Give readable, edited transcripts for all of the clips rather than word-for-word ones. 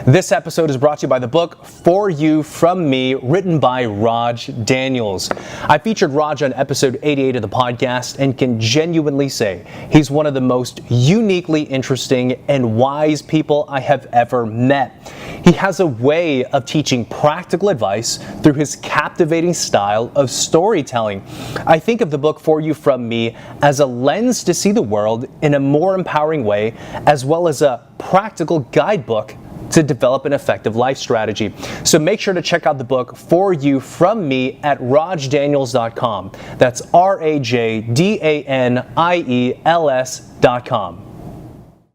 This episode is brought to you by the book For You From Me, written by Raj Daniels. I featured Raj on episode 88 of the podcast and can genuinely say he's one of the most uniquely interesting and wise people I have ever met. He has a way of teaching practical advice through his captivating style of storytelling. I think of the book For You From Me as a lens to see the world in a more empowering way, as well as a practical guidebook to develop an effective life strategy. So make sure to check out the book For You From Me at rajdaniels.com. That's rajdaniels.com.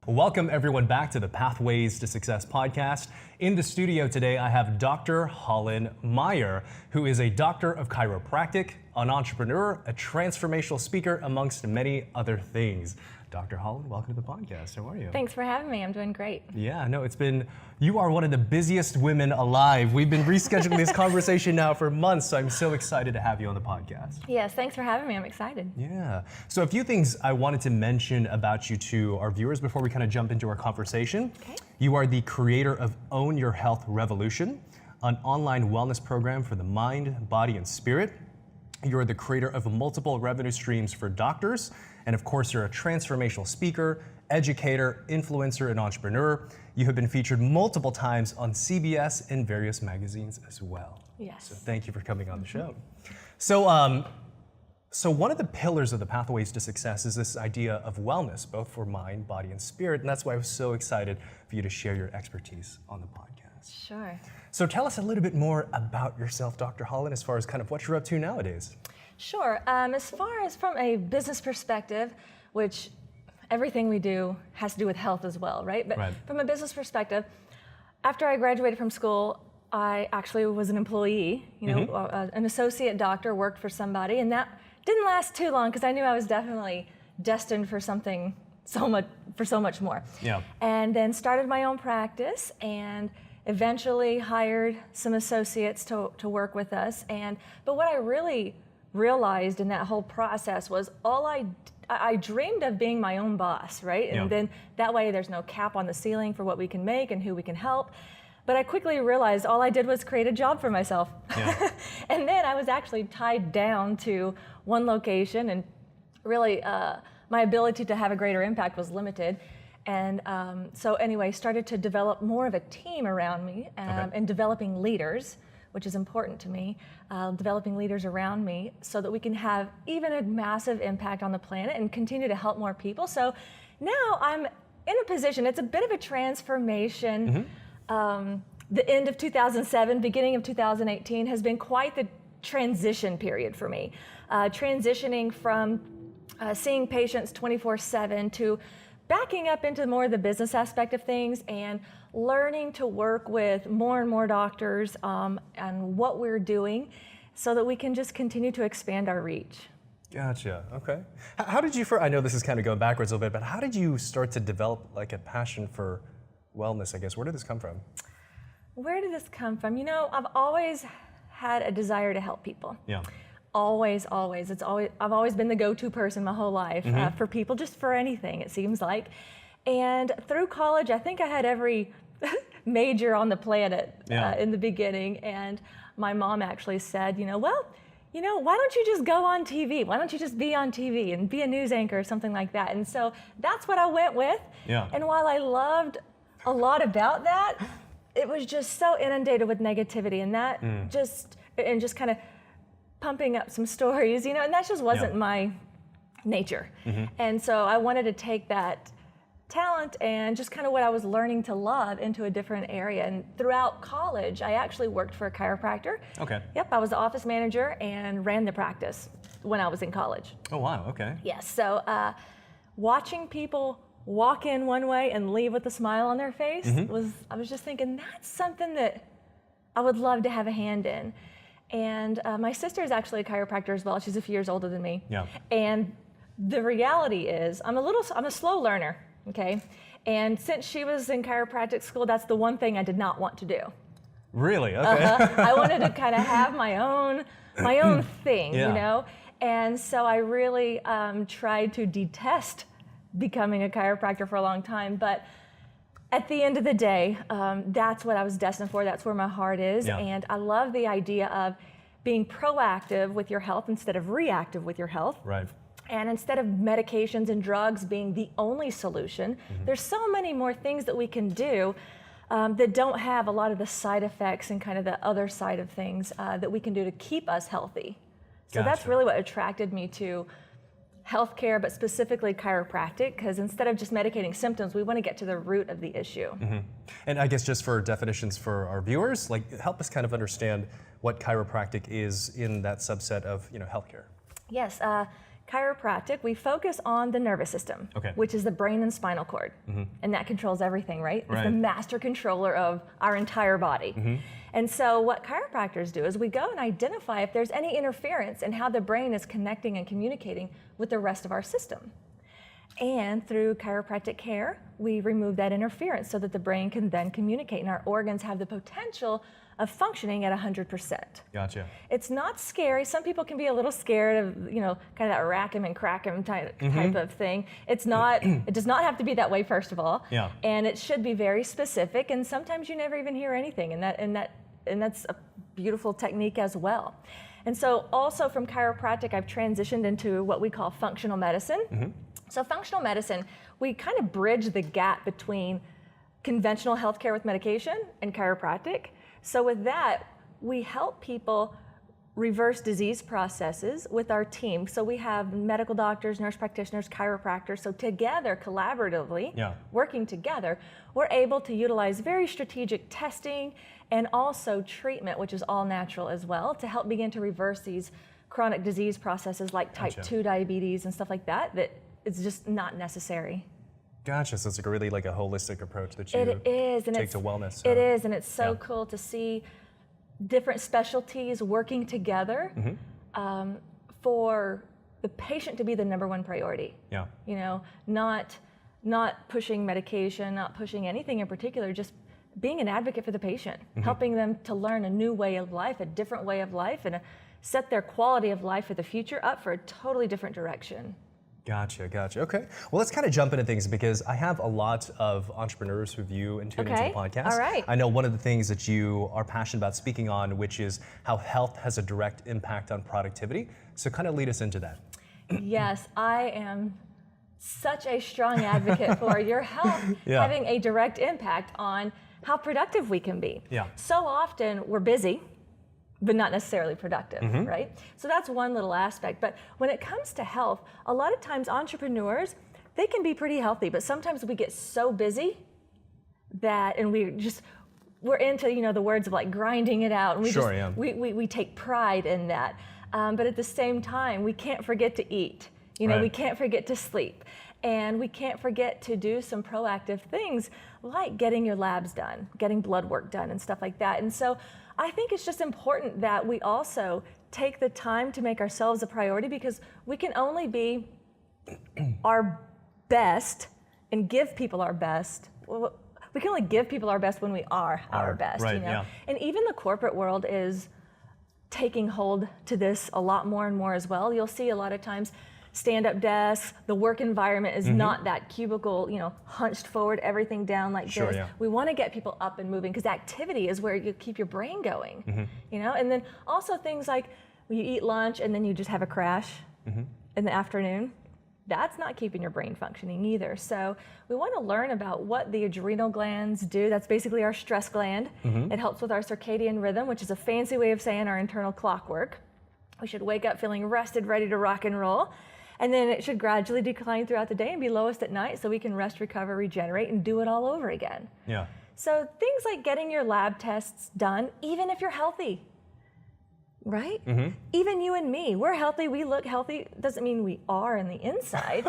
Welcome everyone back to the Pathways to Success podcast. In the studio today, I have Dr. Hollen Meyer, who is a doctor of chiropractic, an entrepreneur, a transformational speaker, amongst many other things. Dr. Hollen, welcome to the podcast. How are you? Thanks for having me. I'm doing great. Yeah, no, you are one of the busiest women alive. We've been rescheduling this conversation now for months, so I'm so excited to have you on the podcast. Yes, thanks for having me. I'm excited. Yeah. So a few things I wanted to mention about you to our viewers before we kind of jump into our conversation. Okay. You are the creator of Own Your Health Revolution, an online wellness program for the mind, body, and spirit. You're the creator of multiple revenue streams for doctors. And of course, you're a transformational speaker, educator, influencer, and entrepreneur. You have been featured multiple times on CBS and various magazines as well. Yes. So thank you for coming on the show. So one of the pillars of the Pathways to Success is this idea of wellness, both for mind, body, and spirit. And that's why I was so excited for you to share your expertise on the podcast. Sure. So tell us a little bit more about yourself, Dr. Hollen, as far as kind of what you're up to nowadays. Sure. As far as from a business perspective, which everything we do has to do with health as well, right? But from a business perspective, after I graduated from school, I actually was an employee, an associate doctor, worked for somebody, and that didn't last too long because I knew I was definitely destined for so much more. Yeah. And then started my own practice and eventually hired some associates to work with us. But what I really realized in that whole process was I dreamed of being my own boss, right? And then that way there's no cap on the ceiling for what we can make and who we can help. But I quickly realized all I did was create a job for myself. Yeah. And then I was actually tied down to one location, and really my ability to have a greater impact was limited. And so anyway, started to develop more of a team around me and developing leaders, which is important to me, developing leaders around me so that we can have even a massive impact on the planet and continue to help more people. So now I'm in a position, it's a bit of a transformation. The end of 2007, beginning of 2018 has been quite the transition period for me. Transitioning from seeing patients 24/7 to backing up into more of the business aspect of things and learning to work with more and more doctors and what we're doing so that we can just continue to expand our reach. Gotcha, okay. How did you, I know this is kind of going backwards a little bit, but how did you start to develop like a passion for wellness, I guess? Where did this come from? Where did this come from? I've always had a desire to help people. Yeah. Always. I've always been the go-to person my whole life for people, just for anything, it seems like. And through college, I think I had every major on the planet in the beginning. And my mom actually said, why don't you just go on TV? Why don't you just be on TV and be a news anchor or something like that? And so that's what I went with. Yeah. And while I loved a lot about that, it was just so inundated with negativity, and that just kind of pumping up some stories, and that just wasn't my nature. And so I wanted to take that talent and just kind of what I was learning to love into a different area. And throughout college, I actually worked for a chiropractor. Okay. Yep, I was the office manager and ran the practice when I was in college. Oh, wow, okay. Yes, so watching people walk in one way and leave with a smile on their face I was just thinking, that's something that I would love to have a hand in. And my sister is actually a chiropractor as well. She's a few years older than me. Yeah. And the reality is, I'm a slow learner, okay? And since she was in chiropractic school, that's the one thing I did not want to do. Really? Okay. I wanted to kind of have my own thing, And so I really tried to detest becoming a chiropractor for a long time. But At the end of the day, that's what I was destined for. That's where my heart is. Yeah. And I love the idea of being proactive with your health instead of reactive with your health. Right. And instead of medications and drugs being the only solution, there's so many more things that we can do that don't have a lot of the side effects and kind of the other side of things that we can do to keep us healthy. So that's Gotcha. really what attracted me to healthcare, but specifically chiropractic, because instead of just medicating symptoms, we want to get to the root of the issue. And I guess just for definitions for our viewers, like help us kind of understand what chiropractic is in that subset of healthcare. Yes, chiropractic, we focus on the nervous system, Okay. which is the brain and spinal cord, and that controls everything, right? It's the Right. master controller of our entire body. And so what chiropractors do is we go and identify if there's any interference in how the brain is connecting and communicating with the rest of our system. And through chiropractic care, we remove that interference so that the brain can then communicate and our organs have the potential of functioning at 100%. Gotcha. It's not scary. Some people can be a little scared of, kind of that rack 'em and crack 'em type of thing. It's not, it does not have to be that way, first of all. Yeah. And it should be very specific. And sometimes you never even hear anything. And that's a beautiful technique as well. And so also from chiropractic, I've transitioned into what we call functional medicine. So functional medicine, we kind of bridge the gap between conventional healthcare with medication and chiropractic. So with that, we help people reverse disease processes with our team. So we have medical doctors, nurse practitioners, chiropractors. So together, collaboratively, Yeah. working together, we're able to utilize very strategic testing and also treatment, which is all natural as well, to help begin to reverse these chronic disease processes like type Gotcha. 2 diabetes and stuff like that it's just not necessary. Gotcha. So it's like really like a holistic approach that you It is, and take it's to wellness. It is, and it's so Yeah. cool to see different specialties working together for the patient to be the number one priority. Yeah. Not pushing medication, not pushing anything in particular, just being an advocate for the patient, helping them to learn a new way of life, a different way of life, and set their quality of life for the future up for a totally different direction. Gotcha. Okay. Well, let's kind of jump into things because I have a lot of entrepreneurs who view and tune into the Okay. podcast. All right. I know one of the things that you are passionate about speaking on, which is how health has a direct impact on productivity. So kind of lead us into that. Yes, I am such a strong advocate for your health Yeah. having a direct impact on how productive we can be. Yeah. So often we're busy, but not necessarily productive, right? So that's one little aspect. But when it comes to health, a lot of times entrepreneurs, they can be pretty healthy, but sometimes we get so busy that, and we're into, the words of like grinding it out. And Sure, yeah. we take pride in that. But at the same time, we can't forget to eat. Right. We can't forget to sleep. And we can't forget to do some proactive things like getting your labs done, getting blood work done and stuff like that. And so I think it's just important that we also take the time to make ourselves a priority because we can only be our best and give people our best. We can only give people our best when we are our best, right, yeah. And even the corporate world is taking hold to this a lot more and more as well. You'll see a lot of times stand-up desks, the work environment is not that cubicle, hunched forward, everything down like Sure, this. yeah. We want to get people up and moving because activity is where you keep your brain going, And then also things like you eat lunch and then you just have a crash in the afternoon. That's not keeping your brain functioning either. So we want to learn about what the adrenal glands do. That's basically our stress gland. It helps with our circadian rhythm, which is a fancy way of saying our internal clockwork. We should wake up feeling rested, ready to rock and roll. And then it should gradually decline throughout the day and be lowest at night so we can rest, recover, regenerate, and do it all over again. Yeah. So things like getting your lab tests done, even if you're healthy, right? Even you and me, we're healthy, we look healthy, doesn't mean we are in the inside,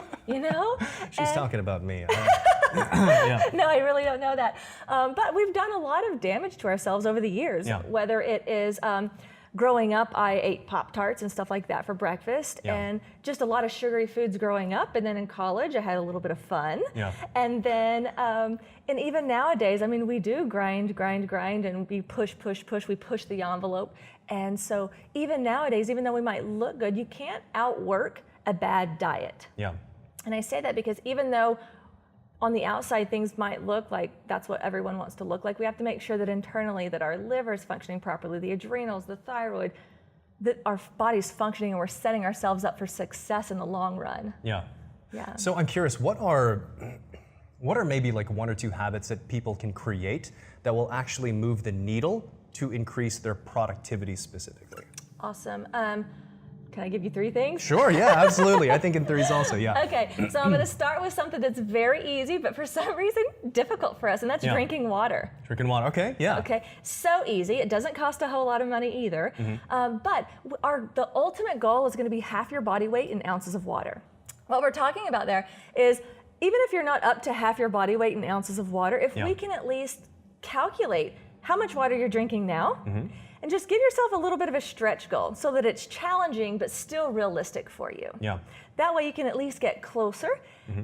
She's talking about me. Yeah. No, I really don't know that. But we've done a lot of damage to ourselves over the years, Yeah. whether it is growing up, I ate Pop-Tarts and stuff like that for breakfast, Yeah. and just a lot of sugary foods growing up. And then in college, I had a little bit of fun. Yeah. And then, and even nowadays, we do grind, and we push, we push the envelope. And so even nowadays, even though we might look good, you can't outwork a bad diet. Yeah. And I say that because even though on the outside things might look like that's what everyone wants to look like, we have to make sure that internally that our liver is functioning properly, the adrenals, the thyroid, that our body's functioning, and we're setting ourselves up for success in the long run. Yeah. Yeah. So I'm curious, what are maybe like 1 or 2 habits that people can create that will actually move the needle to increase their productivity specifically? Awesome. Can I give you 3 things? Sure, yeah, absolutely. I think in 3s also, yeah. Okay, so I'm going to start with something that's very easy, but for some reason difficult for us, and that's drinking water. Drinking water, okay, yeah. Okay, so easy. It doesn't cost a whole lot of money either. But the ultimate goal is going to be half your body weight in ounces of water. What we're talking about there is, even if you're not up to half your body weight in ounces of water, if we can at least calculate how much water you're drinking now, and just give yourself a little bit of a stretch goal so that it's challenging but still realistic for you. Yeah. That way you can at least get closer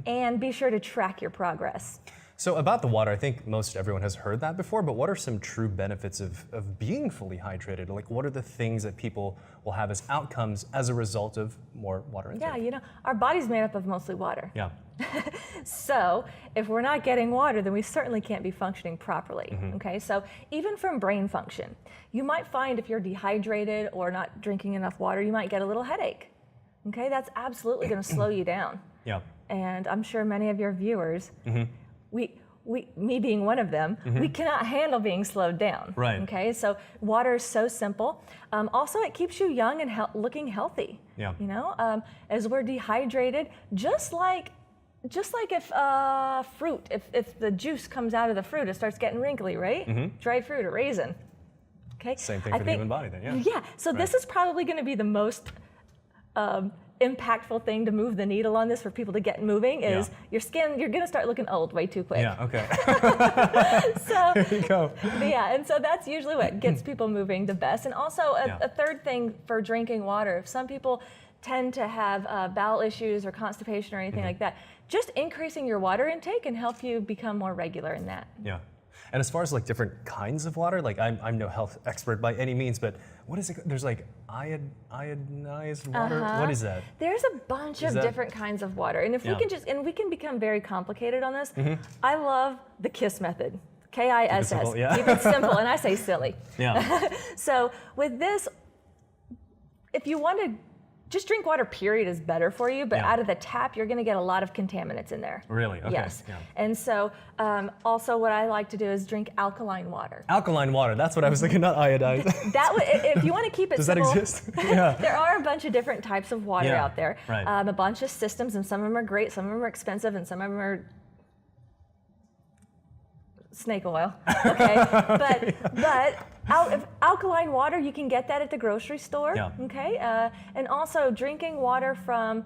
and be sure to track your progress. So about the water, I think most everyone has heard that before, but what are some true benefits of being fully hydrated? Like, what are the things that people will have as outcomes as a result of more water intake? Yeah, you know, our body's made up of mostly water. Yeah. So if we're not getting water, then we certainly can't be functioning properly. Okay, so even from brain function, you might find if you're dehydrated or not drinking enough water, you might get a little headache. Okay, that's absolutely going to slow you down. Yeah. And I'm sure many of your viewers, me being one of them, we cannot handle being slowed down. Right. Okay, so water is so simple. Also, it keeps you young and looking healthy. Yeah. You know, as we're dehydrated, just like if fruit, if the juice comes out of the fruit, it starts getting wrinkly, right? Dried fruit or raisin. Okay. Same thing for the human body then, yeah. Yeah, so this is probably going to be the most impactful thing to move the needle on this for people to get moving is your skin, you're going to start looking old way too quick. Yeah, okay. So, there you go. Yeah, and so that's usually what gets people moving the best. And also a third thing for drinking water, if some people tend to have bowel issues or constipation or anything like that, just increasing your water intake can help you become more regular in that. Yeah. And as far as like different kinds of water, like I'm no health expert by any means, but what is it? There's like iodized water. What is that? There's a bunch of different kinds of water, and if we can we can become very complicated on this. I love the KISS method. KISS. Keep it simple, and I say silly. Yeah. So with this, if you want to just drink water, period, is better for you, but out of the tap, you're going to get a lot of contaminants in there. Really? Okay. Yes. Yeah. And so also what I like to do is drink alkaline water. Alkaline water, that's what I was thinking, not iodized. If you want to keep it simple. Does that exist? Yeah. There are a bunch of different types of water out there. Right. A bunch of systems, and some of them are great, some of them are expensive, and some of them are snake oil, okay? but alkaline water, you can get that at the grocery store, okay? And also drinking water from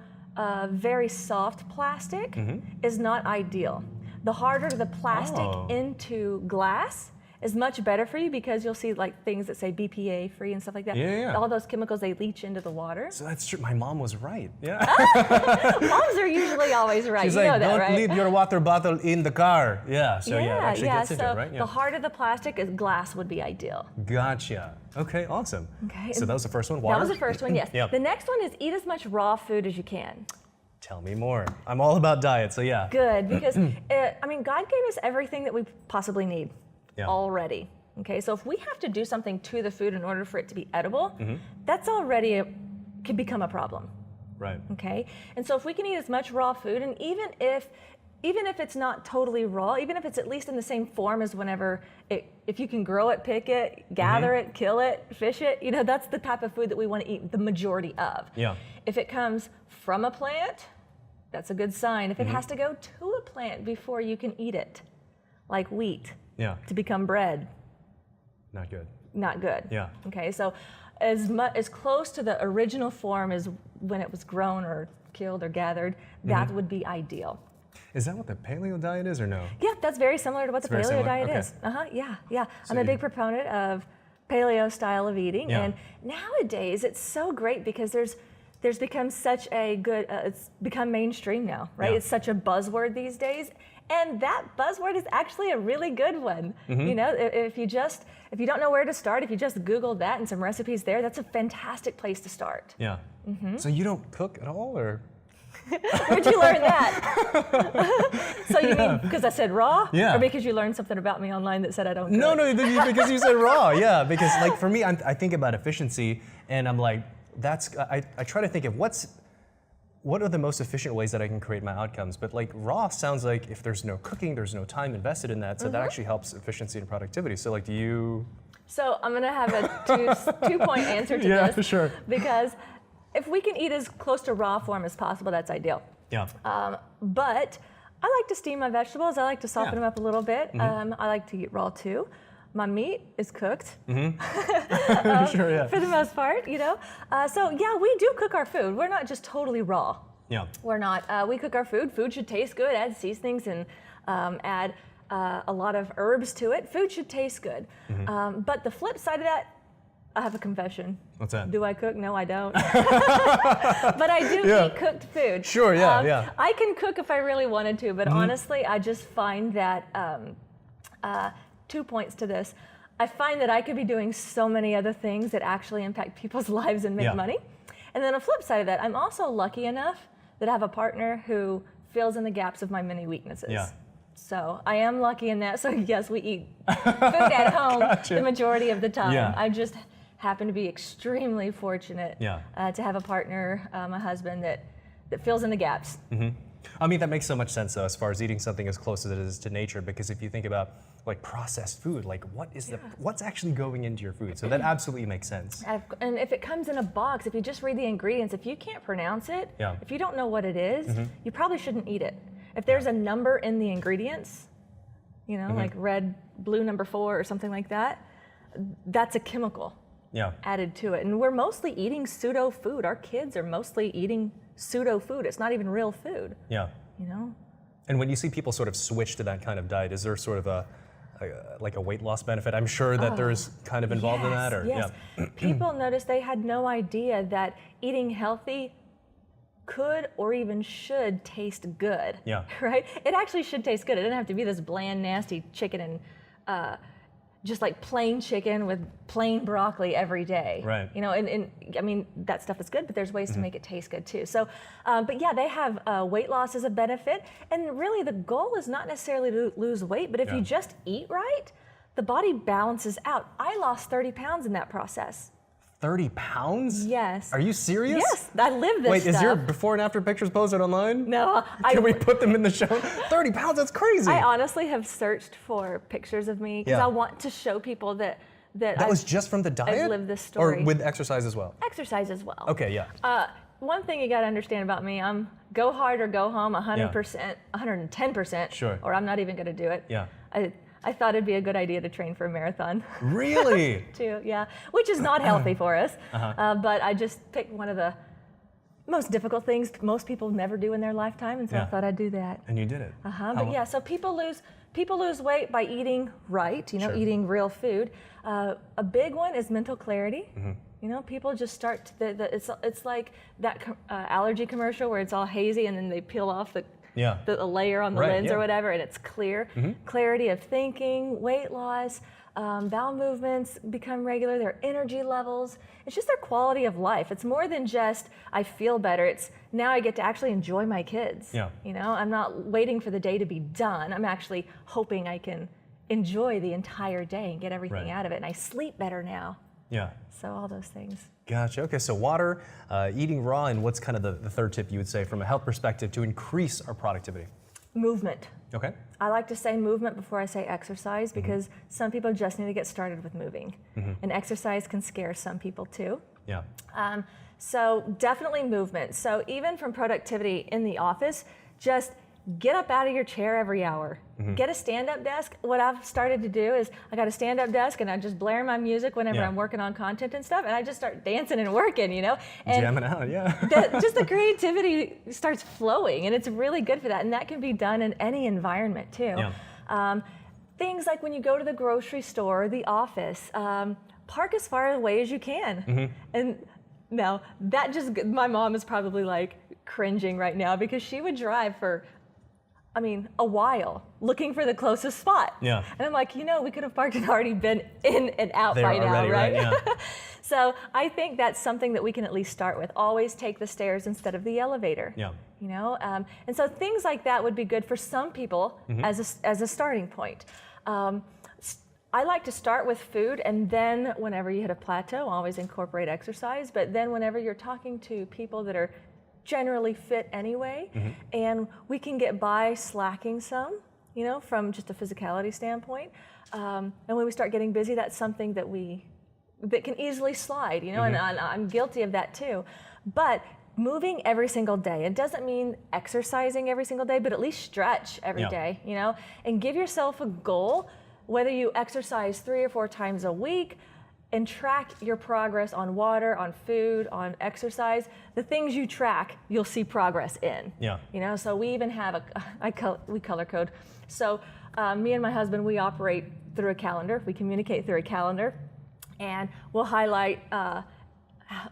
very soft plastic is not ideal. The harder the plastic into glass is much better for you, because you'll see like things that say BPA free and stuff like that. Yeah. All those chemicals, they leach into the water. So that's true. My mom was right. Yeah. Moms are usually always right. She's you like, know that, don't right? leave your water bottle in the car. Yeah. So it actually gets into it, right? The harder the plastic is, glass would be ideal. Gotcha. Okay, awesome. Okay. So that was the first one, water? That was the first one, yes. The next one is eat as much raw food as you can. Tell me more. I'm all about diet, so yeah. Good, because I mean, God gave us everything that we possibly need already. Okay, so if we have to do something to the food in order for it to be edible, that's already can become a problem. Right. Okay, and so if we can eat as much raw food, and even if it's not totally raw, even if it's at least in the same form as whenever if you can grow it, pick it, gather it, kill it, fish it, you know, that's the type of food that we want to eat the majority of. Yeah. If it comes from a plant, that's a good sign. If it has to go to a plant before you can eat it, like wheat, to become bread. Not good. Not good. Yeah. Okay, so as close to the original form as when it was grown or killed or gathered, that would be ideal. Is that what the paleo diet is, or no? Yeah, that's very similar to what the paleo diet is. Yeah. So I'm a big proponent of paleo style of eating, and nowadays it's so great because there's become such a good, it's become mainstream now, right? It's such a buzzword these days. And that buzzword is actually a really good one. You know, if you don't know where to start, if you just Google that and some recipes there, that's a fantastic place to start. Yeah. So you don't cook at all, or? Where'd you learn that? So you mean because I said raw? Yeah. Or because you learned something about me online that said I don't cook? No, because you said raw. Yeah, because like for me, I think about efficiency, and I'm like, I try to think of what are the most efficient ways that I can create my outcomes. But like raw sounds like if there's no cooking, there's no time invested in that, so that actually helps efficiency and productivity. So like, do you? So I'm gonna have a two-point answer to this. Yeah, sure. Because if we can eat as close to raw form as possible, that's ideal. Yeah. But I like to steam my vegetables. I like to soften them up a little bit. I like to eat raw too. My meat is cooked. Sure, yeah. For the most part, you know. So yeah, we do cook our food. We're not just totally raw. Yeah. We're not. We cook our food. Food should taste good. Add seasonings and add a lot of herbs to it. Food should taste good. But the flip side of that, I have a confession. What's that? Do I cook? No, I don't. But I do eat cooked food. Sure, yeah. I can cook if I really wanted to, but honestly, I just find that 2 points to this. I find that I could be doing so many other things that actually impact people's lives and make money. And then on the flip side of that, I'm also lucky enough that I have a partner who fills in the gaps of my many weaknesses. Yeah. So I am lucky in that. So yes, we eat food at home the majority of the time. Yeah. I just happen to be extremely fortunate to have a partner, a husband that fills in the gaps. I mean, that makes so much sense though, as far as eating something as close as it is to nature, because if you think about like processed food, like what's actually going into your food? So that absolutely makes sense. And if it comes in a box, if you just read the ingredients, if you can't pronounce it, if you don't know what it is, you probably shouldn't eat it. If there's a number in the ingredients, you know, like red, blue number 4 or something like that, that's a chemical added to it. And we're mostly eating pseudo food. Our kids are mostly eating pseudo food. It's not even real food. Yeah. You know? And when you see people sort of switch to that kind of diet, is there sort of like a weight loss benefit? I'm sure that there's kind of involved in that. Or yes. People notice they had no idea that eating healthy could or even should taste good. Yeah. Right? It actually should taste good. It doesn't have to be this bland, nasty chicken and just like plain chicken with plain broccoli every day. Right. You know, and I mean, that stuff is good, but there's ways to make it taste good too. So, but yeah, they have weight loss as a benefit. And really the goal is not necessarily to lose weight, but if you just eat right, the body balances out. I lost 30 pounds in that process. 30 pounds? Yes. Are you serious? Yes, I live this Wait, stuff. is your before and after pictures posted online? No. Can we put them in the show? 30 pounds, that's crazy. I honestly have searched for pictures of me because I want to show people that was just from the diet? I've lived this story. Or with exercise as well? Exercise as well. Okay, yeah. One thing you got to understand about me, I'm go hard or go home 100%, 110%, sure. Or I'm not even going to do it. Yeah. I thought it'd be a good idea to train for a marathon. Really? Too, yeah. Which is not healthy for us. But I just picked one of the most difficult things most people never do in their lifetime, and so I thought I'd do that. And you did it. But yeah, so people lose weight by eating right, you know, eating real food. A big one is mental clarity. You know, people just start, it's like that allergy commercial where it's all hazy and then they peel off the layer on the lens or whatever, and it's clear. Clarity of thinking, weight loss, bowel movements become regular, their energy levels. It's just their quality of life. It's more than just, I feel better. It's now I get to actually enjoy my kids. You know, I'm not waiting for the day to be done. I'm actually hoping I can enjoy the entire day and get everything out of it. And I sleep better now. Yeah. So all those things. Gotcha. Okay, so water, eating raw, and what's kind of the third tip you would say from a health perspective to increase our productivity? Movement. Okay. I like to say movement before I say exercise because some people just need to get started with moving. And exercise can scare some people too. Yeah. So definitely movement. So even from productivity in the office, just get up out of your chair every hour. Get a stand-up desk. What I've started to do is I got a stand-up desk and I just blare my music whenever I'm working on content and stuff, and I just start dancing and working, you know? And jamming out, just the creativity starts flowing, and it's really good for that, and that can be done in any environment too. Things like when you go to the grocery store or the office, park as far away as you can. And now that my mom is probably like cringing right now because she would drive for a while looking for the closest spot. Yeah. And I'm like, we could have parked and already been in and out There by now, already, right? Yeah. So I think that's something that we can at least start with. Always take the stairs instead of the elevator. Yeah. And so things like that would be good for some people as a starting point. I like to start with food, and then whenever you hit a plateau, always incorporate exercise. But then whenever you're talking to people that are generally fit anyway, and we can get by slacking some, from just a physicality standpoint. And when we start getting busy, that's something that can easily slide, and I'm guilty of that too. But moving every single day, it doesn't mean exercising every single day, but at least stretch every day, and give yourself a goal, whether you exercise 3 or 4 times a week, and track your progress on water, on food, on exercise. The things you track, you'll see progress in. Yeah. So we even have we color code. So me and my husband, we operate through a calendar. We communicate through a calendar, and we'll highlight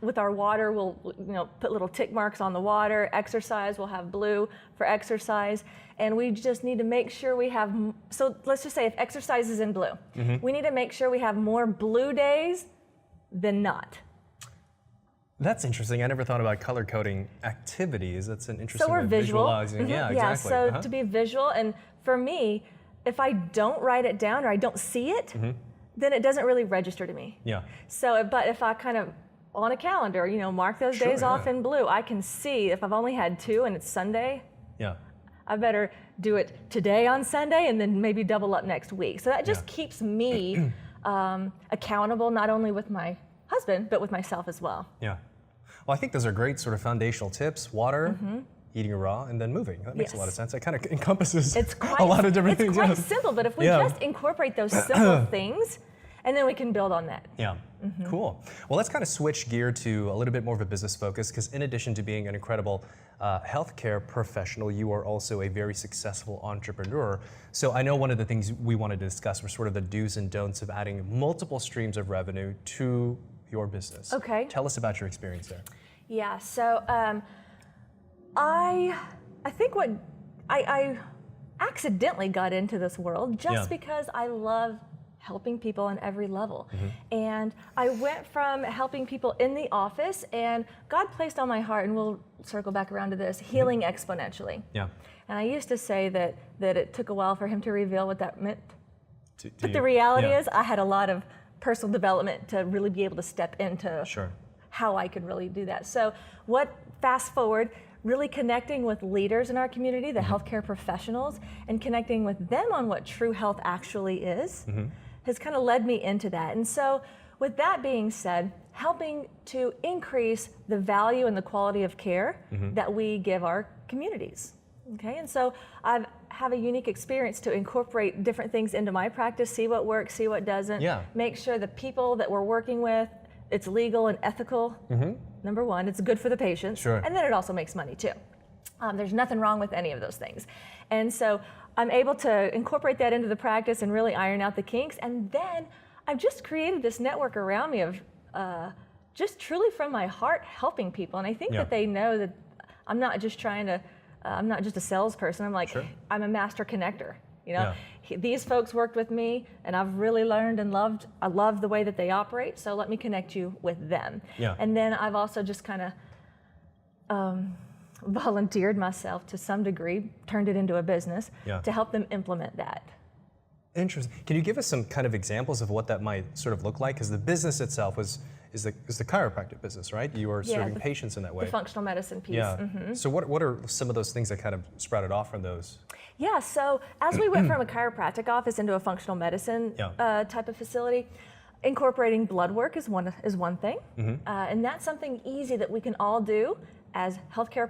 with our water. We'll put little tick marks on the water. Exercise, we'll have blue for exercise. And we just need to make sure we have, so let's just say if exercise is in blue, we need to make sure we have more blue days than not. That's interesting. I never thought about color coding activities. That's an interesting So we're way of visual. visualizing. Yeah, exactly. So to be visual, and for me, if I don't write it down or I don't see it, then it doesn't really register to me. Yeah. So, but if I kind of on a calendar, mark those days off in blue, I can see if I've only had 2 and it's Sunday. Yeah. I better do it today on Sunday and then maybe double up next week. So that just keeps me accountable, not only with my husband, but with myself as well. Yeah. Well, I think those are great sort of foundational tips. Water, eating raw, and then moving. That makes a lot of sense. It kind of encompasses a lot of different things. It's quite simple, but if we just incorporate those simple things, and then we can build on that. Yeah, cool. Well, let's kind of switch gear to a little bit more of a business focus, because in addition to being an incredible healthcare professional, you are also a very successful entrepreneur. So I know one of the things we wanted to discuss were sort of the do's and don'ts of adding multiple streams of revenue to your business. Okay. Tell us about your experience there. Yeah, so I think what I accidentally got into this world just because I love helping people on every level. And I went from helping people in the office, and God placed on my heart, and we'll circle back around to this, healing exponentially. Yeah. And I used to say that it took a while for him to reveal what that meant. But the you. reality is I had a lot of personal development to really be able to step into how I could really do that. So fast forward, really connecting with leaders in our community, the healthcare professionals, and connecting with them on what true health actually is, has kind of led me into that. And so with that being said, helping to increase the value and the quality of care that we give our communities. Okay, and so I have a unique experience to incorporate different things into my practice, see what works, see what doesn't, make sure the people that we're working with, it's legal and ethical, number one, it's good for the patients, and then it also makes money too. There's nothing wrong with any of those things. And so I'm able to incorporate that into the practice and really iron out the kinks. And then I've just created this network around me of just truly from my heart helping people. And I think that they know that I'm not just trying to, I'm not just a salesperson. I'm like, I'm a master connector. These folks worked with me, and I've really learned and I love the way that they operate, so let me connect you with them. And then I've also just kind of volunteered myself to some degree, turned it into a business to help them implement that. Interesting. Can you give us some kind of examples of what that might sort of look like? Because the business itself is the chiropractic business, right? You are serving patients in that way. The functional medicine piece. So what are some of those things that kind of sprouted off from those? Yeah, so as we went from a chiropractic office into a functional medicine type of facility, incorporating blood work is one thing. And that's something easy that we can all do as healthcare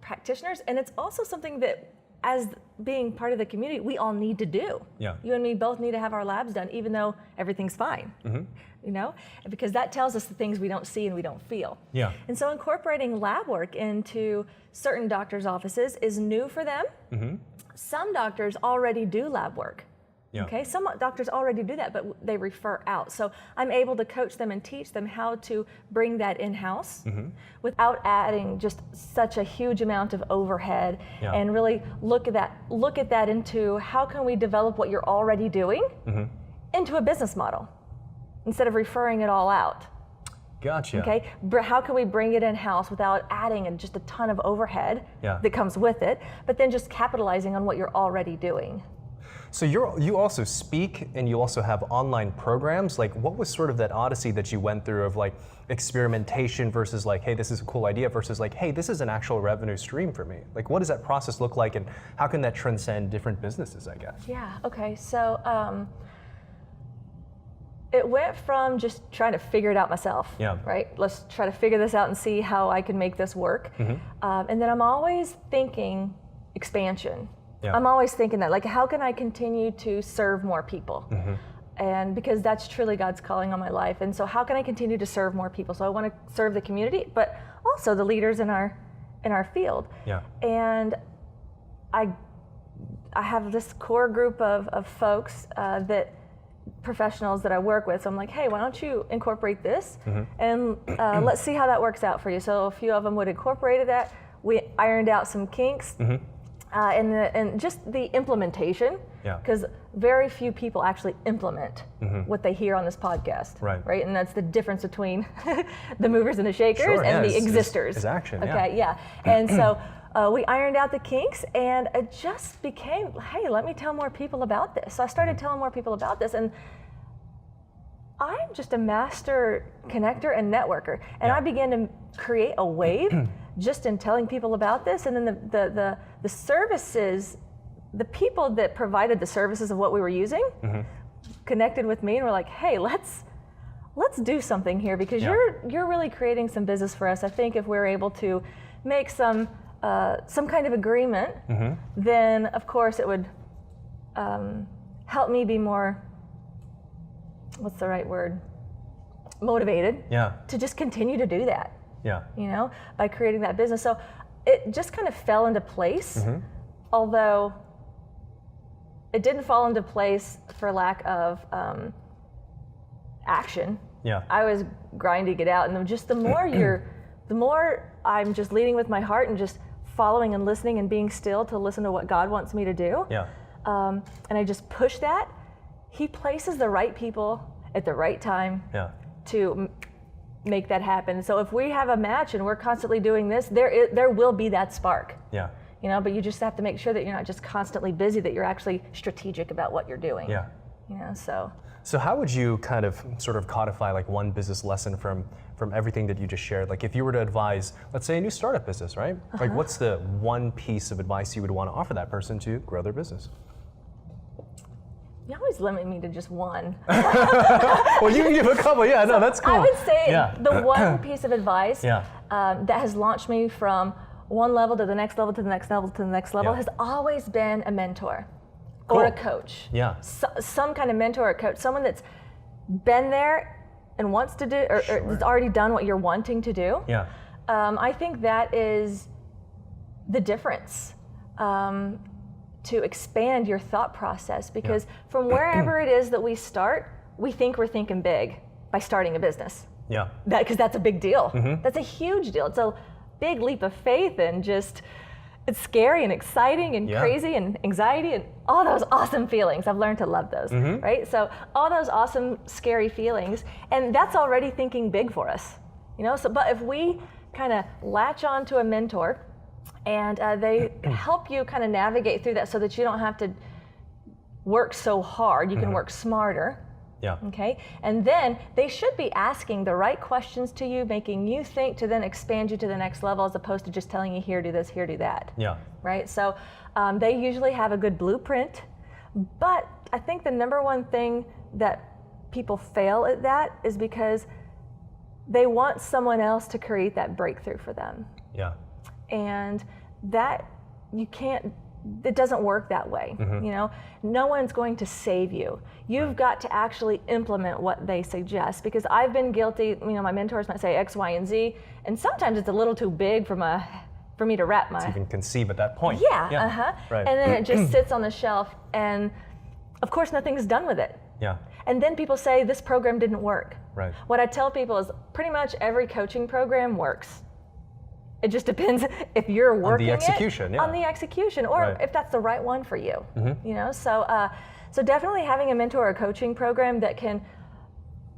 practitioners. And it's also something that, as being part of the community, we all need to do. You and me both need to have our labs done, even though everything's fine. Because that tells us the things we don't see and we don't feel. And so incorporating lab work into certain doctors' offices is new for them. Some doctors already do lab work. Yeah. Okay, some doctors already do that, but they refer out. So I'm able to coach them and teach them how to bring that in-house without adding just such a huge amount of overhead, and really look at that into how can we develop what you're already doing into a business model instead of referring it all out. Gotcha. Okay, how can we bring it in-house without adding just a ton of overhead that comes with it, but then just capitalizing on what you're already doing. So you also speak and you also have online programs. Like, what was sort of that odyssey that you went through of like experimentation versus like, hey, this is a cool idea versus like, hey, this is an actual revenue stream for me? Like, what does that process look like, and how can that transcend different businesses, I guess? Yeah, okay, so it went from just trying to figure it out myself, right? Let's try to figure this out and see how I can make this work. And then I'm always thinking expansion. I'm always thinking that, like, how can I continue to serve more people? And because that's truly God's calling on my life. And so how can I continue to serve more people? So I want to serve the community, but also the leaders in our field. And I have this core group of folks professionals that I work with. So I'm like, hey, why don't you incorporate this? And let's see how that works out for you. So a few of them would incorporate that. We ironed out some kinks. And just the implementation, because very few people actually implement what they hear on this podcast, right? And that's the difference between the movers and the shakers and the existers. It's action, okay, And so we ironed out the kinks, and it just became, hey, let me tell more people about this. So I started telling more people about this, and I'm just a master connector and networker, and I began to create a wave just in telling people about this. And then the services, the people that provided the services of what we were using connected with me and were like, hey, let's do something here, because you're really creating some business for us. I think if we're able to make some kind of agreement, then of course it would help me be more, what's the right word, motivated to just continue to do that. You know, by creating that business. So it just kind of fell into place, although it didn't fall into place for lack of action. I was grinding it out, and just the more I'm just leading with my heart and just following and listening and being still to listen to what God wants me to do. And I just push that. He places the right people at the right time to make that happen. So if we have a match and we're constantly doing this, there will be that spark. You know, but you just have to make sure that you're not just constantly busy, that you're actually strategic about what you're doing. You know, So how would you kind of sort of codify like one business lesson from everything that you just shared? Like, if you were to advise, let's say, a new startup business, right? Like, what's the one piece of advice you would want to offer that person to grow their business? You always limit me to just one. Well, you can give a couple. Yeah, no, that's cool. I would say the one piece of advice that has launched me from one level to the next level to the next level to the next level has always been a mentor or a coach. Some kind of mentor or coach, someone that's been there and wants to do, or has already done what you're wanting to do. I think that is the difference. To expand your thought process, because from wherever it is that we start, we think we're thinking big by starting a business. Because that's a big deal. That's a huge deal. It's a big leap of faith, and just, it's scary and exciting and crazy and anxiety and all those awesome feelings. I've learned to love those, right? So all those awesome, scary feelings, and that's already thinking big for us, you know? So, but if we kind of latch on to a mentor, and they help you kind of navigate through that so that you don't have to work so hard. You can work smarter. Okay? And then they should be asking the right questions to you, making you think to then expand you to the next level, as opposed to just telling you, here, do this, here, do that. Right? So they usually have a good blueprint. But I think the number one thing that people fail at that is because they want someone else to create that breakthrough for them. And that it doesn't work that way. You know, no one's going to save you. You've got to actually implement what they suggest, because I've been guilty. You know, my mentors might say X, Y, and Z, and sometimes it's a little too big for me to wrap my. To even conceive at that point. And then it just sits on the shelf, and of course, nothing's done with it. Yeah. And then people say this program didn't work. Right. What I tell people is pretty much every coaching program works. It just depends if you're working on the execution, on the execution, or if that's the right one for you. Mm-hmm. You know, so definitely having a mentor or coaching program that can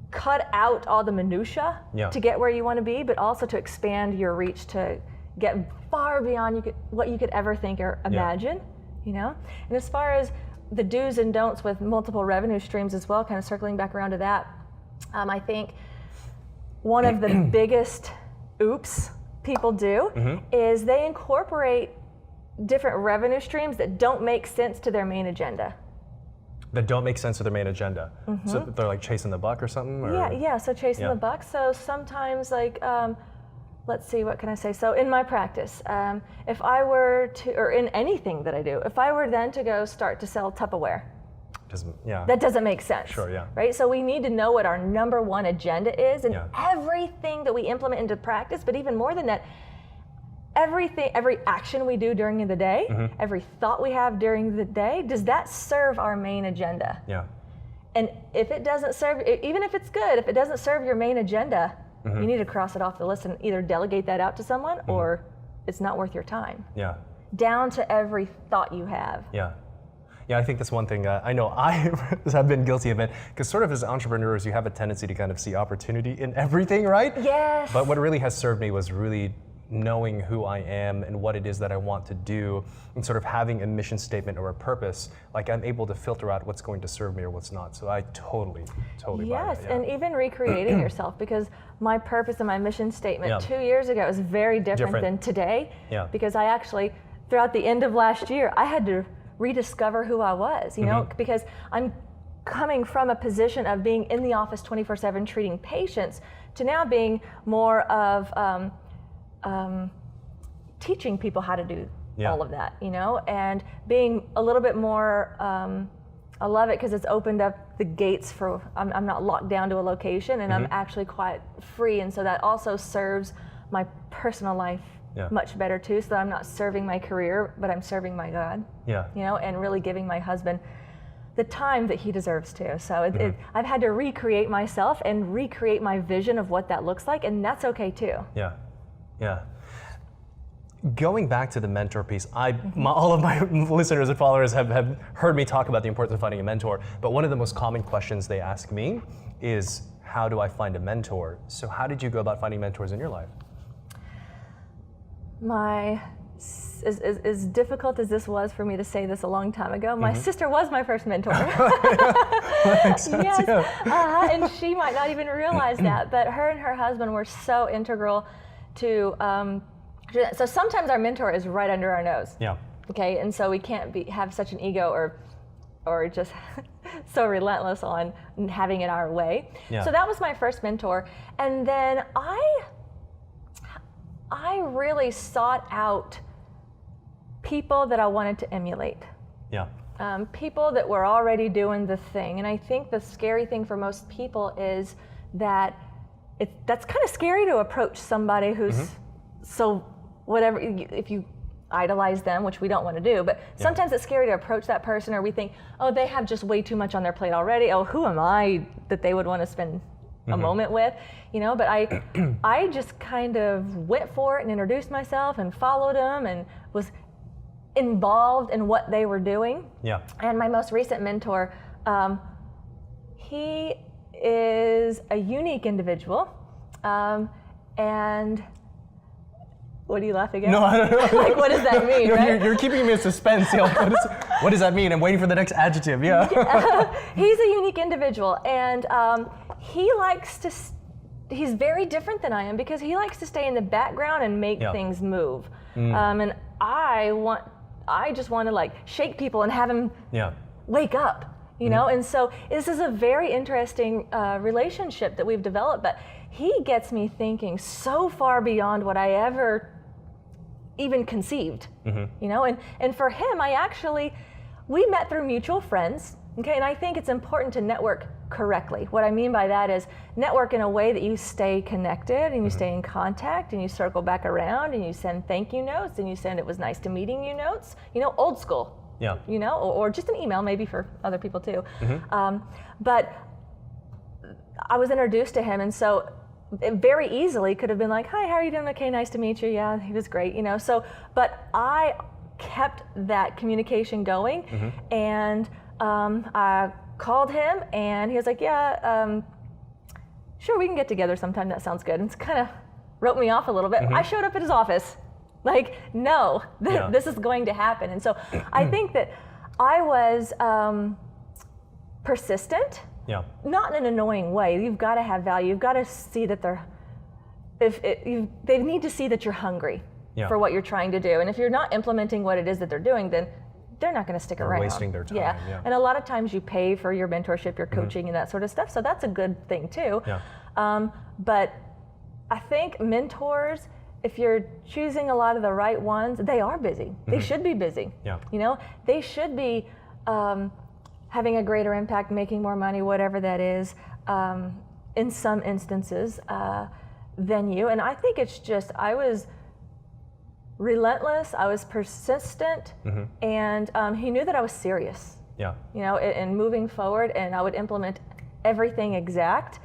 cut out all the minutia to get where you want to be, but also to expand your reach to get far beyond what you could ever think or imagine. You know, and as far as the do's and don'ts with multiple revenue streams as well, kind of circling back around to that, I think one of the biggest oops people do is they incorporate different revenue streams that don't make sense to their main agenda. That don't make sense to their main agenda. So they're like chasing the buck or something? Or? Yeah, so chasing the buck. So sometimes like, let's see, what can I say? So in my practice, if I were to, or in anything that I do, if I were then to go start to sell Tupperware, that doesn't make sense. Sure, yeah. Right? So we need to know what our number one agenda is, and everything that we implement into practice, but even more than that, every action we do during the day, every thought we have during the day, does that serve our main agenda? Yeah. And if it doesn't serve, even if it's good, if it doesn't serve your main agenda, you need to cross it off the list and either delegate that out to someone or it's not worth your time. Yeah. Down to every thought you have. Yeah. Yeah, I think that's one thing I know I have been guilty of it, because sort of as entrepreneurs, you have a tendency to kind of see opportunity in everything, right? Yes. But what really has served me was really knowing who I am and what it is that I want to do, and sort of having a mission statement or a purpose. Like, I'm able to filter out what's going to serve me or what's not. So I totally buy that. Yes, and even recreating yourself, because my purpose and my mission statement 2 years ago is very different than today. Yeah. Because I actually, throughout the end of last year, I had to rediscover who I was, you know, because I'm coming from a position of being in the office 24/7 treating patients to now being more of teaching people how to do all of that, you know, and being a little bit more, I love it because it's opened up the gates for, I'm not locked down to a location, and I'm actually quite free, and so that also serves my personal life much better too, so that I'm not serving my career, but I'm serving my God, you know, and really giving my husband the time that he deserves too. So I've had to recreate myself and recreate my vision of what that looks like, and that's okay too. Yeah. Yeah. Going back to the mentor piece, all of my listeners and followers have heard me talk about the importance of finding a mentor, but one of the most common questions they ask me is, how do I find a mentor? So how did you go about finding mentors in your life? As difficult as this was for me to say this a long time ago, my sister was my first mentor. That makes sense, yes, and she might not even realize that, but her and her husband were so integral to, so sometimes our mentor is right under our nose. Yeah. Okay, and so we can't have such an ego or just so relentless on having it our way. Yeah. So that was my first mentor, and then I really sought out people that I wanted to emulate. Yeah. People that were already doing the thing, and I think the scary thing for most people is that that's kind of scary to approach somebody who's so whatever, if you idolize them, which we don't want to do, but sometimes it's scary to approach that person, or we think, oh, they have just way too much on their plate already. Oh, who am I that they would want to spend a moment with, you know? But I just kind of went for it and introduced myself and followed them and was involved in what they were doing. Yeah. And my most recent mentor, he is a unique individual, and what are you laughing at? No, I don't know. Like, what does that mean? Right? You're keeping me in suspense. You know, what does that mean? I'm waiting for the next adjective. Yeah. He's a unique individual, and he likes to. He's very different than I am because he likes to stay in the background and make things move. And I just want to like shake people and have him wake up. You know, and so this is a very interesting relationship that we've developed. But he gets me thinking so far beyond what I ever even conceived, you know, and for him, we met through mutual friends, okay, and I think it's important to network correctly. What I mean by that is network in a way that you stay connected and you stay in contact and you circle back around and you send thank you notes and you send it was nice to meeting you notes, you know, old school. Yeah. You know, or just an email maybe for other people too. But I was introduced to him, and so it very easily could have been like, hi, how are you doing? Okay, nice to meet you. Yeah, he was great, you know. So, but I kept that communication going, and I called him, and he was like, yeah, sure, we can get together sometime. That sounds good. And it's kind of wrote me off a little bit. I showed up at his office, like, no, this is going to happen. And so I think that I was persistent. Yeah. Not in an annoying way. You've got to have value. You've got to see that they need to see that you're hungry for what you're trying to do. And if you're not implementing what it is that they're doing, then they're not going to stick around. They're wasting their time. Yeah. And a lot of times you pay for your mentorship, your coaching, and that sort of stuff. So that's a good thing too. Yeah. But I think mentors, if you're choosing a lot of the right ones, they are busy. They should be busy. Yeah. You know, they should be having a greater impact, making more money, whatever that is, in some instances, than you. And I think it's just, I was relentless, I was persistent, and he knew that I was serious. Yeah. You know, in moving forward, and I would implement everything exact,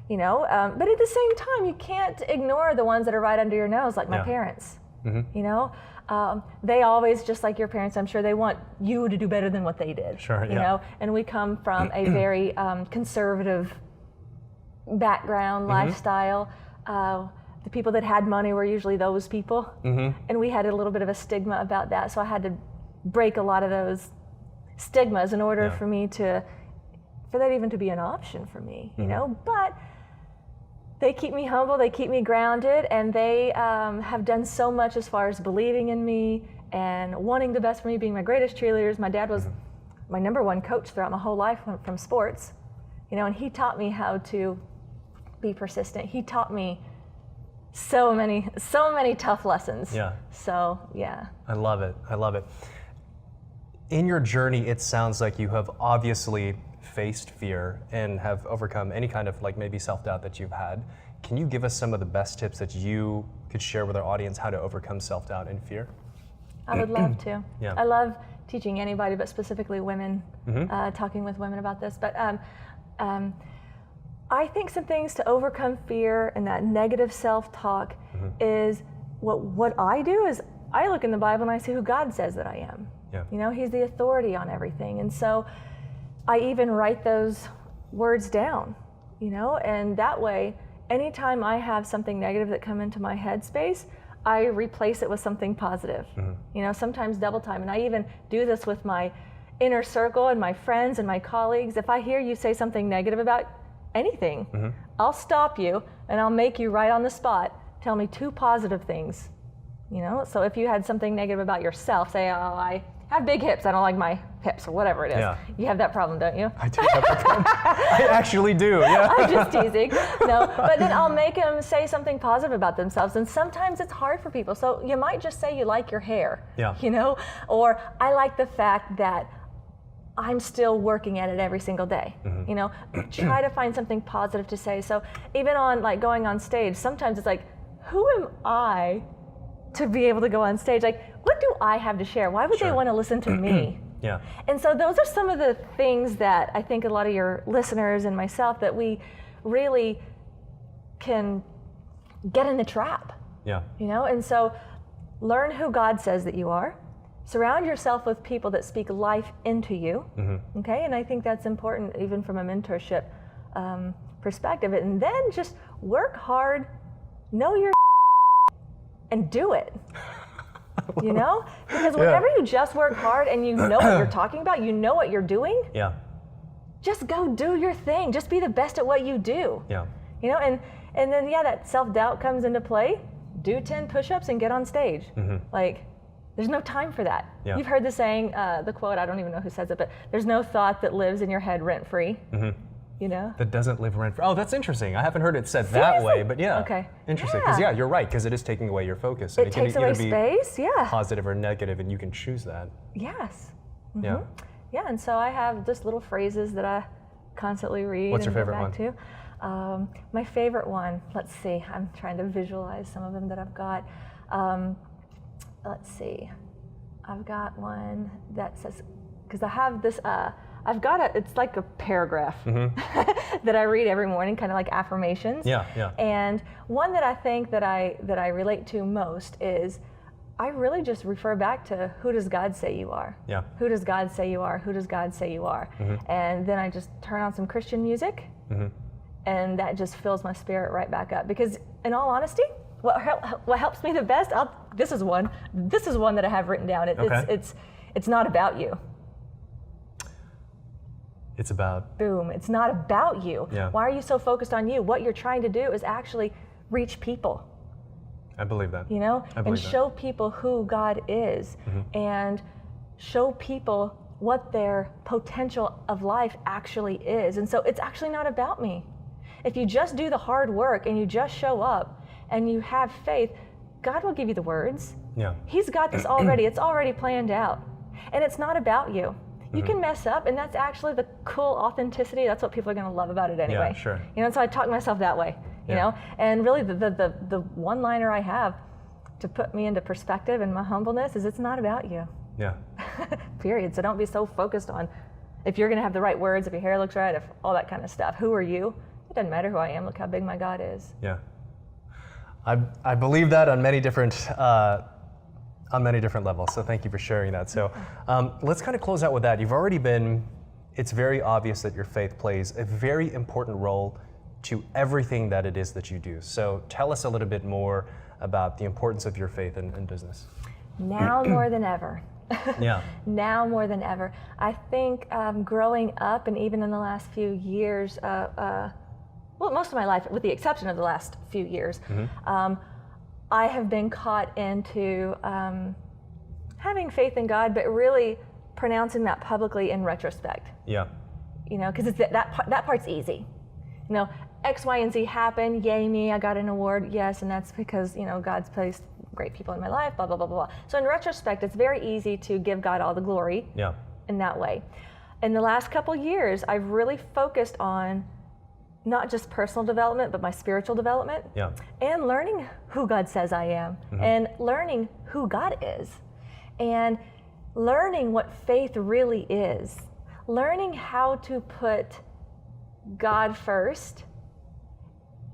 you know, but at the same time, you can't ignore the ones that are right under your nose, like my parents, you know. They always, just like your parents, I'm sure they want you to do better than what they did. Sure, you know, and we come from a very conservative background, lifestyle. The people that had money were usually those people, and we had a little bit of a stigma about that. So I had to break a lot of those stigmas in order for me for that even to be an option for me, you know. But they keep me humble, they keep me grounded, and they have done so much as far as believing in me and wanting the best for me, being my greatest cheerleaders. My dad was my #1 coach throughout my whole life from sports, you know, and he taught me how to be persistent. He taught me so many tough lessons. Yeah. So, yeah. I love it. I love it. In your journey, it sounds like you have obviously faced fear and have overcome any kind of like maybe self-doubt that you've had. Can you give us some of the best tips that you could share with our audience how to overcome self-doubt and fear? I would love to. Yeah. I love teaching anybody, but specifically women, talking with women about this. But I think some things to overcome fear and that negative self-talk is what I do is I look in the Bible and I see who God says that I am. Yeah. You know, He's the authority on everything. And so I even write those words down, you know, and that way, anytime I have something negative that come into my headspace, I replace it with something positive, you know, sometimes double time. And I even do this with my inner circle and my friends and my colleagues. If I hear you say something negative about anything, I'll stop you and I'll make you right on the spot tell me 2 positive things, you know. So if you had something negative about yourself, say, oh, I have big hips, I don't like my hips, or whatever it is. Yeah. You have that problem, don't you? I do have that problem. I actually do, yeah. I'm just teasing. No, but then I'll make them say something positive about themselves, and sometimes it's hard for people. So you might just say you like your hair, you know, or I like the fact that I'm still working at it every single day, you know. Try to find something positive to say. So even on like going on stage, sometimes it's like, who am I to be able to go on stage? Like, what do I have to share? Why would they want to listen to me? Yeah. And so those are some of the things that I think a lot of your listeners and myself that we really can get in the trap. Yeah. You know, and so learn who God says that you are. Surround yourself with people that speak life into you. Okay, and I think that's important even from a mentorship perspective. And then just work hard, know your and do it. You know? Because whenever you just work hard and you know what you're talking about, you know what you're doing, just go do your thing. Just be the best at what you do. Yeah. You know, and then that self-doubt comes into play. Do 10 push-ups and get on stage. Like, there's no time for that. Yeah. You've heard the saying, the quote, I don't even know who says it, but there's no thought that lives in your head rent-free. You know? That doesn't live rent-free. Oh, that's interesting. I haven't heard it said that way, but yeah. Okay. Interesting. Because you're right, because it is taking away your focus. It takes away space, positive or negative, and you can choose that. Yes. Yeah. Yeah, and so I have just little phrases that I constantly read. What's your and go favorite back to. My favorite one, let's see, I'm trying to visualize some of them that I've got. Let's see. I've got one that says, because I have this, it's like a paragraph that I read every morning, kind of like affirmations. Yeah. And one that I think that I relate to most is, I really just refer back to, who does God say you are? Yeah. Who does God say you are? Who does God say you are? And then I just turn on some Christian music, and that just fills my spirit right back up. Because in all honesty, what helps me the best, this is one that I have written down. It's not about you. It's about... Boom. It's not about you. Yeah. Why are you so focused on you? What you're trying to do is actually reach people. I believe that. You know? I believe and that. show people who God is, and show people what their potential of life actually is. And so it's actually not about me. If you just do the hard work and you just show up and you have faith, God will give you the words. Yeah. He's got this already. It's already planned out. And it's not about you. You can mess up, and that's actually the cool authenticity. That's what people are going to love about it anyway. Yeah, sure. You know, and so I talk myself that way, you know? And really the one-liner I have to put me into perspective and my humbleness is, it's not about you. Yeah. Period. So don't be so focused on if you're going to have the right words, if your hair looks right, if all that kind of stuff. Who are you? It doesn't matter who I am. Look how big my God is. Yeah. I believe that on many different levels, so thank you for sharing that. So let's kind of close out with that. It's very obvious that your faith plays a very important role to everything that it is that you do. So tell us a little bit more about the importance of your faith in business. Now more than ever. Yeah. Now more than ever. I think growing up, and even in the last few years, most of my life, with the exception of the last few years, I have been caught into having faith in God, but really pronouncing that publicly in retrospect. Yeah. You know, because that part's easy. You know, X, Y, and Z happened. Yay me! I got an award. Yes, and that's because, you know, God's placed great people in my life. Blah blah blah blah blah. So in retrospect, it's very easy to give God all the glory. Yeah. In that way. In the last couple years, I've really focused on not just personal development, but my spiritual development. Yeah. And learning who God says I am, and learning who God is, and learning what faith really is, learning how to put God first,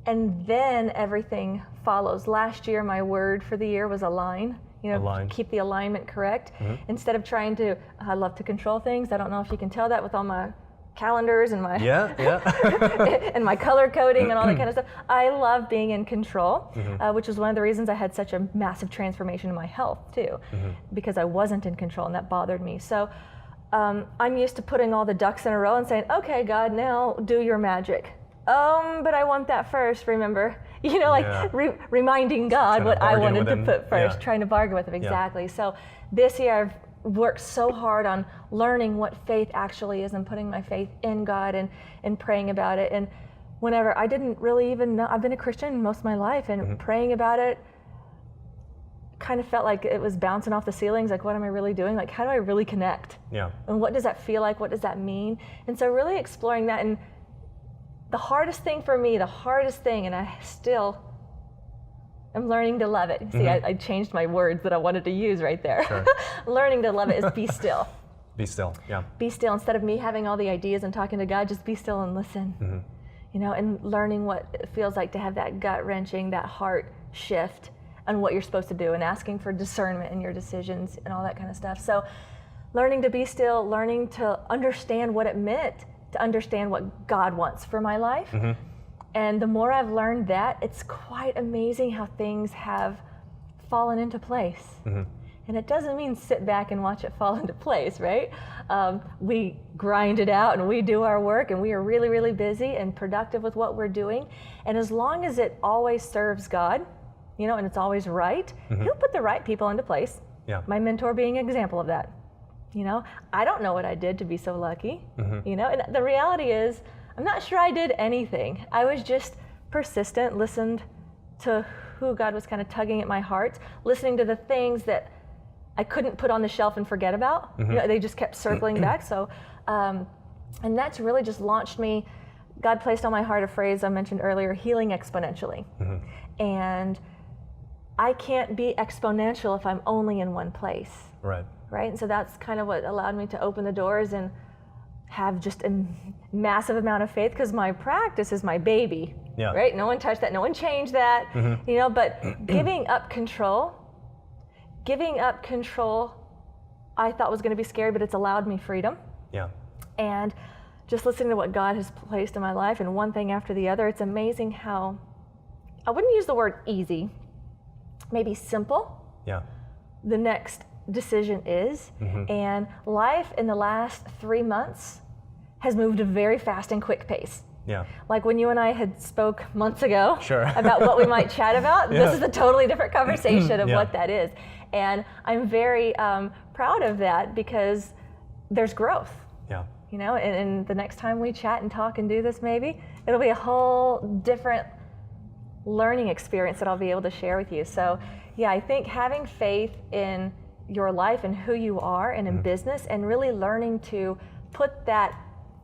and then everything follows. Last year, my word for the year was align. You know, Align. Keep the alignment correct. Instead of trying to, I love to control things. I don't know if you can tell that with all my calendars and my and my color coding and all that kind of stuff. I love being in control, which is one of the reasons I had such a massive transformation in my health too, because I wasn't in control, and that bothered me. So I'm used to putting all the ducks in a row and saying, okay, God, now do your magic. But I want that first, remember? You know, like reminding God what I wanted to put first, trying to bargain with him, exactly. So this year I've worked so hard on learning what faith actually is and putting my faith in God and praying about it. And whenever I didn't really even know, I've been a Christian most of my life, and praying about it kind of felt like it was bouncing off the ceilings. Like, what am I really doing? Like, how do I really connect? Yeah. And what does that feel like? What does that mean? And so really exploring that. And the hardest thing for me, and I still am learning to love it. See, I changed my words that I wanted to use right there. Sure. Learning to love it is be still. Be still, yeah. Be still. Instead of me having all the ideas and talking to God, just be still and listen. You know, and learning what it feels like to have that gut-wrenching, that heart shift on what you're supposed to do, and asking for discernment in your decisions and all that kind of stuff. So learning to be still, learning to understand what it meant to understand what God wants for my life. And the more I've learned that, it's quite amazing how things have fallen into place. And it doesn't mean sit back and watch it fall into place, right? We grind it out and we do our work, and we are really, really busy and productive with what we're doing. And as long as it always serves God, you know, and it's always right, he'll put the right people into place. Yeah. My mentor being an example of that. You know, I don't know what I did to be so lucky, you know, and the reality is, I'm not sure I did anything. I was just persistent, listened to who God was kind of tugging at my heart, listening to the things that I couldn't put on the shelf and forget about. You know, they just kept circling back. So, and that's really just launched me. God placed on my heart a phrase I mentioned earlier, healing exponentially. And I can't be exponential if I'm only in one place. Right. right? And so that's kind of what allowed me to open the doors and have just a massive amount of faith, because my practice is my baby, right? No one touched that, no one changed that, you know, but giving up control, I thought was going to be scary, but it's allowed me freedom. Yeah. And just listening to what God has placed in my life, and one thing after the other, it's amazing how, I wouldn't use the word easy, maybe simple. Yeah. The next decision is, and life in the last 3 months has moved at a very fast and quick pace. Yeah. Like when you and I had spoke months ago Sure. about what we might chat about, this is a totally different conversation of what that is. And I'm very proud of that, because there's growth. Yeah. You know, and the next time we chat and talk and do this, maybe it'll be a whole different learning experience that I'll be able to share with you. So yeah, I think having faith in your life and who you are and in business, and really learning to put that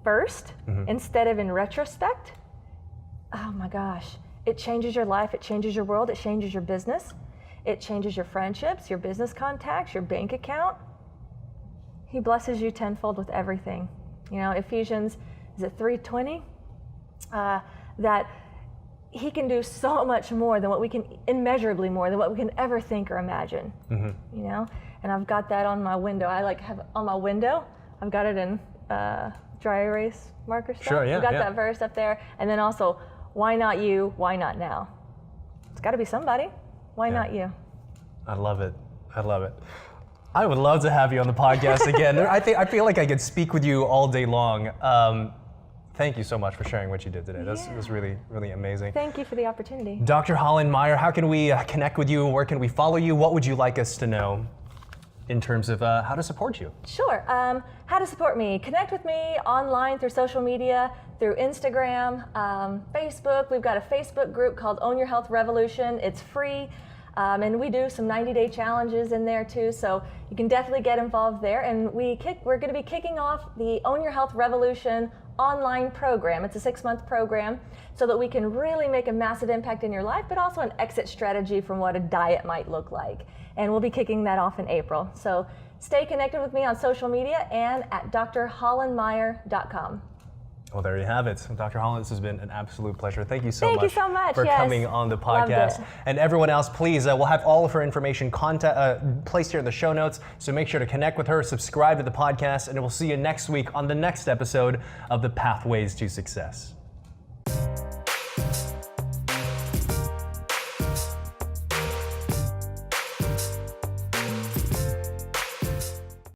first instead of in retrospect, oh my gosh, it changes your life, it changes your world, it changes your business, it changes your friendships, your business contacts, your bank account. He blesses you tenfold with everything. You know, Ephesians, is it 3:20? That he can do so much more than what we can, immeasurably more than what we can ever think or imagine. You know, and I've got that on my window. I like have on my window, I've got it in dry erase marker stuff. Sure, yeah. I've got that verse up there. And then also, why not you? Why not now? It's got to be somebody. Why not you? I love it. I love it. I would love to have you on the podcast again. I feel like I could speak with you all day long. Thank you so much for sharing what you did today. This was really, really amazing. Thank you for the opportunity. Dr. Hollen Meyer, how can we connect with you? Where can we follow you? What would you like us to know in terms of how to support you? Sure. How to support me? Connect with me online through social media, through Instagram, Facebook. We've got a Facebook group called Own Your Health Revolution. It's free. And we do some 90-day challenges in there too, so you can definitely get involved there. And we're going to be kicking off the Own Your Health Revolution online program. It's a 6-month program, so that we can really make a massive impact in your life, but also an exit strategy from what a diet might look like. And we'll be kicking that off in April. So stay connected with me on social media and at drhollenmeyer.com. Well, there you have it. Dr. Hollen, this has been an absolute pleasure. Thank you so much for yes. coming on the podcast. And everyone else, please, we'll have all of her information placed here in the show notes. So make sure to connect with her, subscribe to the podcast, and we'll see you next week on the next episode of The Pathways to Success.